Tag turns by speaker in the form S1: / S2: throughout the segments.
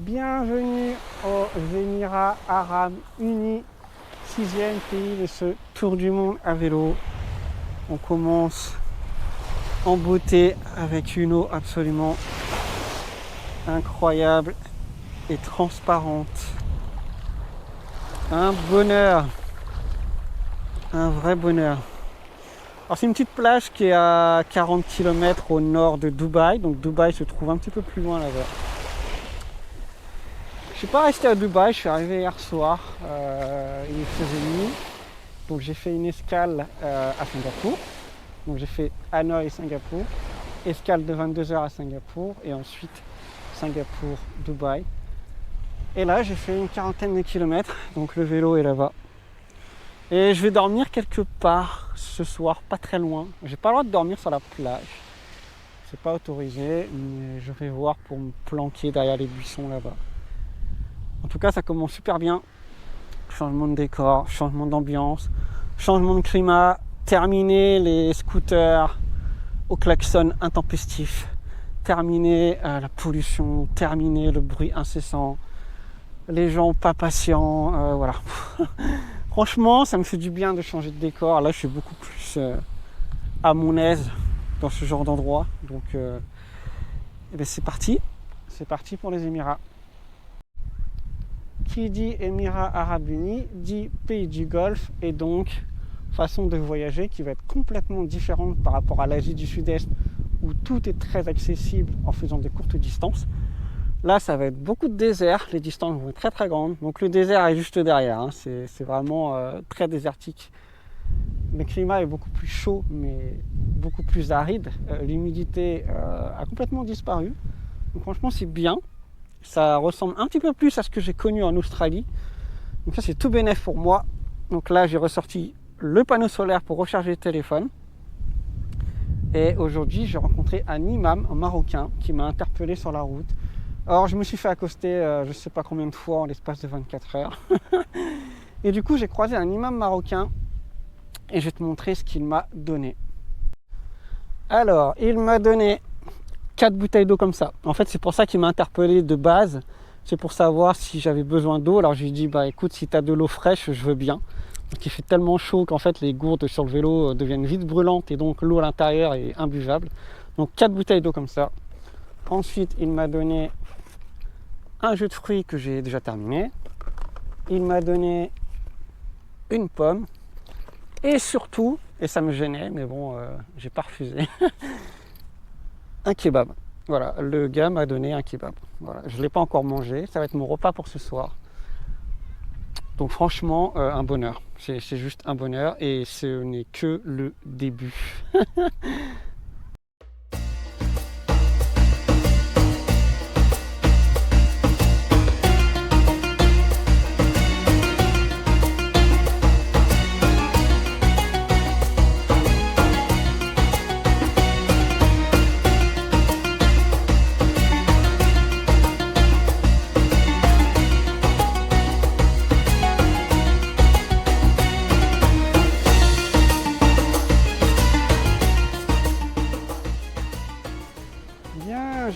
S1: Bienvenue aux Émirats Arabes Unis, 6e pays de ce tour du monde à vélo. On commence en beauté avec une eau absolument incroyable et transparente. Un bonheur, un vrai bonheur. Alors c'est une petite plage qui est à 40 km au nord de Dubaï, donc Dubaï se trouve un petit peu plus loin là-bas. Je ne suis pas resté à Dubaï, je suis arrivé hier soir, il faisait nuit, donc j'ai fait une escale à Singapour. Donc j'ai fait Hanoï, Singapour, escale de 22 heures à Singapour et ensuite Singapour, Dubaï. Et là j'ai fait une quarantaine de kilomètres, donc le vélo est là-bas. Et je vais dormir quelque part ce soir, pas très loin. J'ai pas le droit de dormir sur la plage. C'est pas autorisé, mais je vais voir pour me planquer derrière les buissons là-bas. En tout cas, ça commence super bien. Changement de décor, changement d'ambiance, changement de climat, terminer les scooters au klaxon intempestif, terminer la pollution, terminer le bruit incessant, les gens pas patients, voilà. Franchement, ça me fait du bien de changer de décor. Là, je suis beaucoup plus à mon aise dans ce genre d'endroit. Donc, c'est parti. C'est parti pour les Émirats. Qui dit Émirats Arabes Unis dit pays du Golfe et donc façon de voyager qui va être complètement différente par rapport à l'Asie du Sud-Est où tout est très accessible en faisant de courtes distances. Là, ça va être beaucoup de désert, les distances vont être très très grandes. Donc le désert est juste derrière, hein. C'est vraiment très désertique. Le climat est beaucoup plus chaud, mais beaucoup plus aride. L'humidité a complètement disparu. Donc franchement, c'est bien. Ça ressemble un petit peu plus à ce que j'ai connu en Australie. Donc ça, c'est tout bénef pour moi. Donc là, j'ai ressorti le panneau solaire pour recharger le téléphone. Et aujourd'hui, j'ai rencontré un imam, un Marocain, qui m'a interpellé sur la route. Alors, je me suis fait accoster je ne sais pas combien de fois en l'espace de 24 heures. Et du coup, j'ai croisé un imam marocain et je vais te montrer ce qu'il m'a donné. Alors, il m'a donné 4 bouteilles d'eau comme ça. En fait, c'est pour ça qu'il m'a interpellé de base. C'est pour savoir si j'avais besoin d'eau. Alors, je lui ai dit, bah écoute, si tu as de l'eau fraîche, je veux bien. Donc, il fait tellement chaud qu'en fait, les gourdes sur le vélo deviennent vite brûlantes et donc l'eau à l'intérieur est imbuvable. Donc, 4 bouteilles d'eau comme ça. Ensuite, il m'a donné un jus de fruits que j'ai déjà terminé. Il m'a donné une pomme. Et surtout, et ça me gênait, mais bon, j'ai pas refusé, un kebab. Voilà, le gars m'a donné un kebab. Voilà, je ne l'ai pas encore mangé, ça va être mon repas pour ce soir. Donc franchement, un bonheur. C'est juste un bonheur et ce n'est que le début.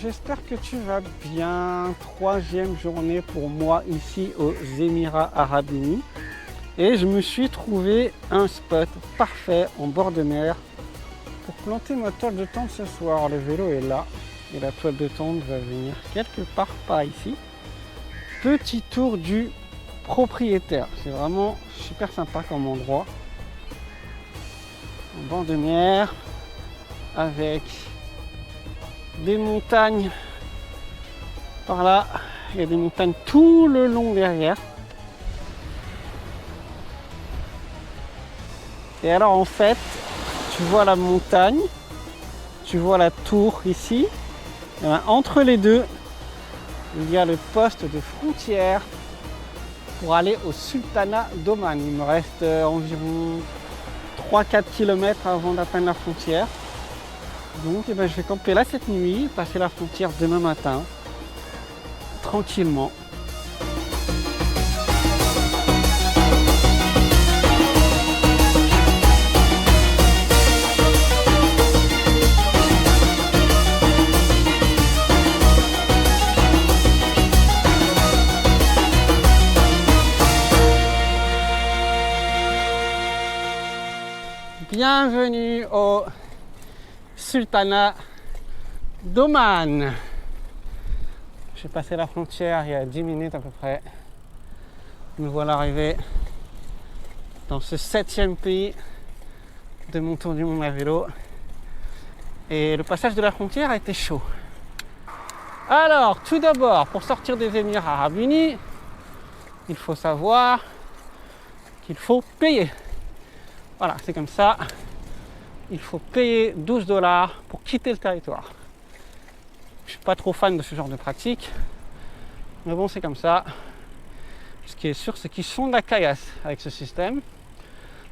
S1: J'espère que tu vas bien. 3e journée pour moi ici aux Émirats Arabes Unis. Et je me suis trouvé un spot parfait en bord de mer pour planter ma toile de tente ce soir. Le vélo est là et la toile de tente va venir quelque part par ici. Petit tour du propriétaire. C'est vraiment super sympa comme endroit. En bord de mer avec des montagnes par là, il y a des montagnes tout le long derrière. Et alors en fait, tu vois la montagne, tu vois la tour ici, et bien, entre les deux, il y a le poste de frontière pour aller au Sultanat d'Oman. Il me reste environ 3-4 km avant d'atteindre la frontière. Donc je vais camper là cette nuit, passer la frontière demain matin, tranquillement. Bienvenue au Sultanat d'Oman. J'ai passé la frontière il y a 10 minutes à peu près. Me voilà arrivé dans ce 7e pays de mon tour du monde à vélo. Et le passage de la frontière a été chaud. Alors, tout d'abord, pour sortir des Émirats Arabes Unis, il faut savoir qu'il faut payer. Voilà, c'est comme ça. Il faut payer 12 $ pour quitter le territoire. Je suis pas trop fan de ce genre de pratique, mais bon, c'est comme ça. Ce qui est sûr, c'est qu'ils sont de la caillasse avec ce système.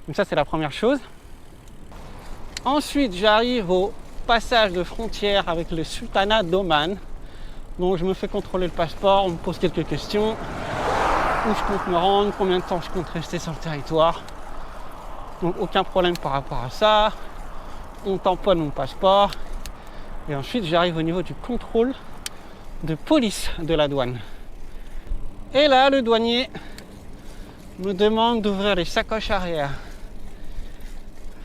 S1: Donc ça, c'est la première chose. Ensuite, j'arrive au passage de frontière avec le Sultanat d'Oman. Donc je me fais contrôler le passeport, on me pose quelques questions. Où je compte me rendre, combien de temps je compte rester sur le territoire. Donc aucun problème par rapport à ça. On tamponne mon passeport. Et ensuite j'arrive au niveau du contrôle de police de la douane. Et là, le douanier me demande d'ouvrir les sacoches arrière.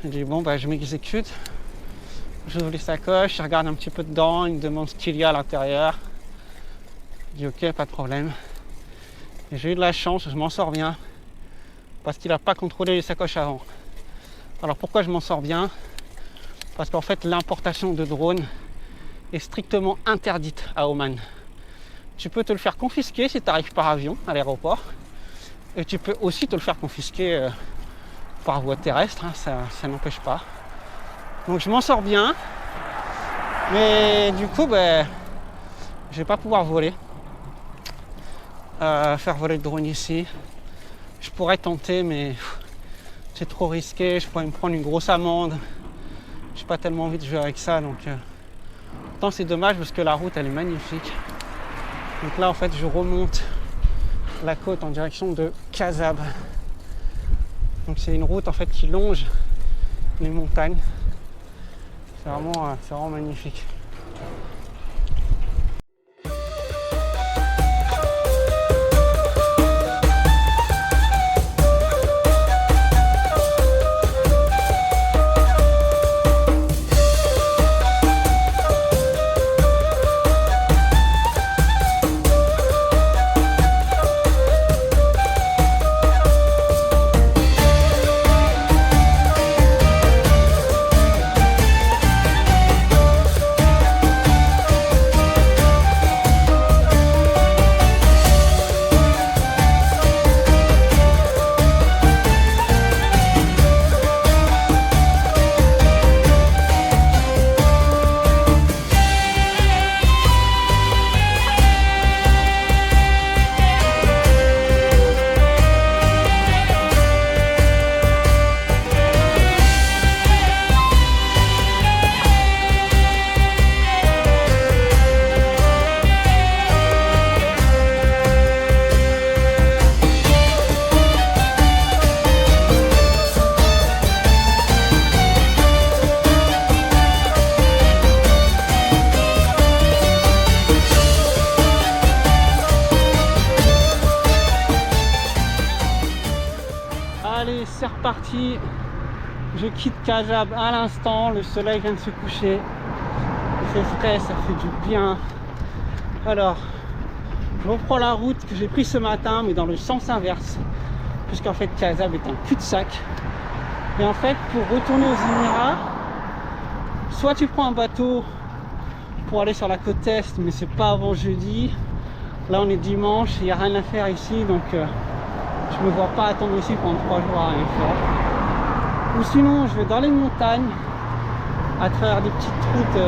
S1: Je dis bon, je m'exécute. J'ouvre les sacoches, je regarde un petit peu dedans, il me demande ce qu'il y a à l'intérieur. Je dis ok, pas de problème. Et j'ai eu de la chance, je m'en sors bien, parce qu'il n'a pas contrôlé les sacoches avant. Alors pourquoi je m'en sors bien? Parce qu'en fait l'importation de drones est strictement interdite à Oman. Tu peux te le faire confisquer si tu arrives par avion à l'aéroport, et tu peux aussi te le faire confisquer par voie terrestre, hein, ça n'empêche pas. Donc je m'en sors bien, mais du coup je vais pas pouvoir voler. Faire voler le drone ici, je pourrais tenter, mais c'est trop risqué, je pourrais me prendre une grosse amende. J'ai pas tellement envie de jouer avec ça, donc pourtant c'est dommage parce que la route elle est magnifique. Donc là en fait je remonte la côte en direction de Kasab. Donc c'est une route en fait qui longe les montagnes. C'est vraiment magnifique. Allez, c'est reparti. Je quitte Kasab à l'instant. Le soleil vient de se coucher. C'est frais, ça fait du bien. Alors, je reprends la route que j'ai prise ce matin, mais dans le sens inverse. Puisqu'en fait, Kasab est un cul-de-sac. Et en fait, pour retourner aux Émirats, soit tu prends un bateau pour aller sur la côte est, mais c'est pas avant jeudi. Là, on est dimanche, il n'y a rien à faire ici, donc je me vois pas attendre ici pendant 3 jours à rien faire. Ou sinon, je vais dans les montagnes, à travers des petites routes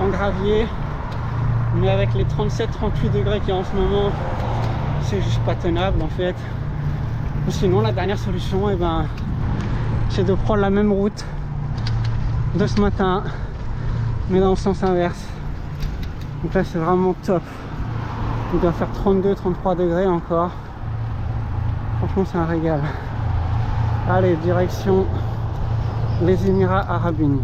S1: en gravier, mais avec les 37-38 degrés qu'il y a en ce moment, c'est juste pas tenable en fait. Ou sinon, la dernière solution, c'est de prendre la même route de ce matin, mais dans le sens inverse. Donc là, c'est vraiment top. Il doit faire 32-33 degrés encore. Franchement, c'est un régal. Allez, direction les Émirats Arabes Unis.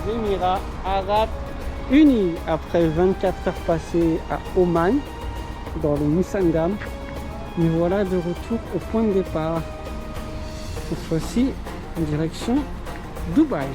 S1: Émirats Arabes Unis. Après 24 heures passées à Oman, dans le Musangam, nous voilà de retour au point de départ. Cette fois-ci, en direction Dubaï.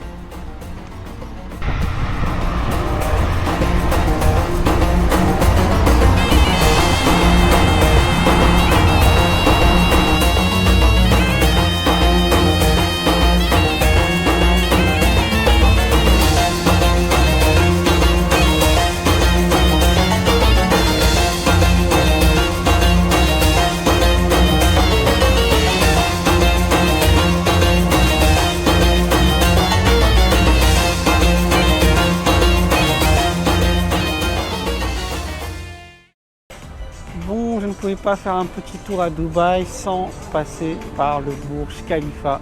S1: Bon, je ne pouvais pas faire un petit tour à Dubaï sans passer par le Burj Khalifa,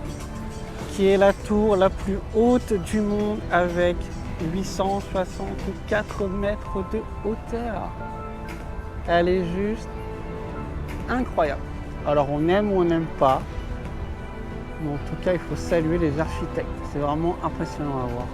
S1: qui est la tour la plus haute du monde avec 864 mètres de hauteur. Elle est juste incroyable. Alors on aime ou on n'aime pas, mais en tout cas il faut saluer les architectes. C'est vraiment impressionnant à voir.